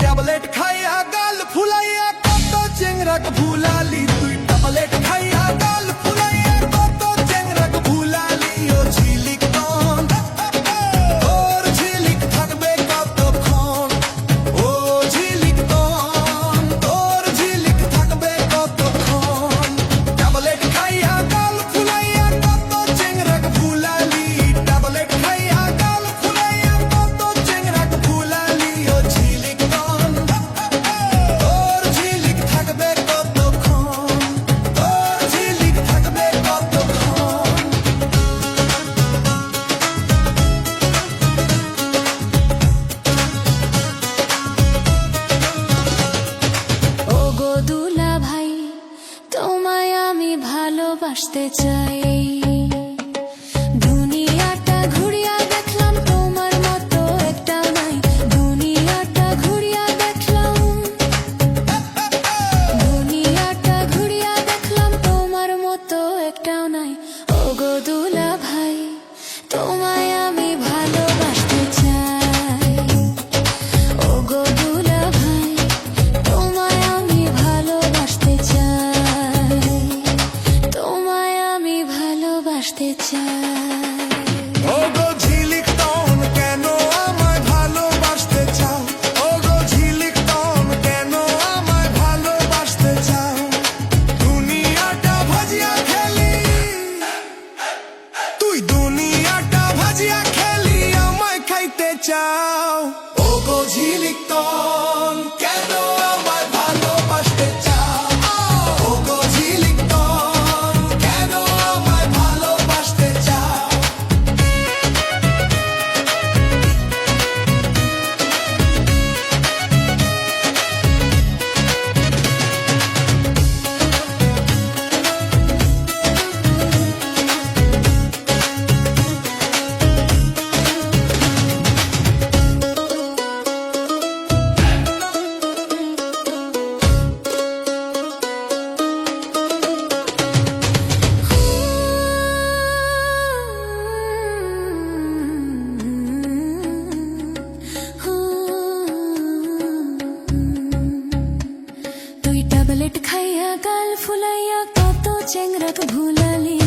Tablet খাইয়া গাল ফুলাইয়া কত চেংরাক ভুলালি, তুই ট্যাবলেট খাইয়া গাল ফুলাইয়া কত চেংরাক ভুলালি। ও ঝিলিক তন তোর ঝিলিক থাকবে কতক্ষণ, ও ঝিলিক তন তোর ঝিলিক থাকবে কতক্ষণ। ট্যাবলেট খাইয়া গাল ফুলাইয়া কত চেংরাক ভুলালি, ট্যাবলেট খাইয়া গাল ফুলাইয়া কত চেংরাক ভুলালি। ও ঝিলিক তন তোর ঝিলিক থাকবে কতক্ষণ, তোর ঝিলিক থাকবে কতক্ষণ। ওগো দুলা ভাই, তোমায় আমি ভালোবাসতে চাই। দুনিয়াটা ঘুরিয়া দেখলাম, তোমার মতো একটাও নাই। দুনিয়াটা ঘুরিয়া দেখলাম, দুনিয়াটা ঘুরিয়া দেখলাম, তোমার মতো একটাও নাই। ওগো দুলা ভাই, তোমায় আমি ভালোবাসতে চাই। ওগো দুলা ভাই, তোমায় আমি ভালোবাসতে চাই, তোমায় আমি ভালোবাসতে চাই। ওগো ঝিলিক তন কেন আমায় ভালোবাসতে চাও, ওগো ঝিলিক তন কেন আমায় ভালোবাসতে চাও। দুনিয়াটা ভাজিয়া খেলি, তুই দুনিয়াটা ভাজিয়া খেলি আমায় খাইতে চাও। ওগো ঝিলিক তন কেন আমায় ভালোবাসতে চাও, ওগো ঝিলিক তন কেন আমায় ভালোবাসতে চাও। তুই ট্যাবলেট খাইয়া গাল ফুলাইয়া কত চেংরাক ভুলালি।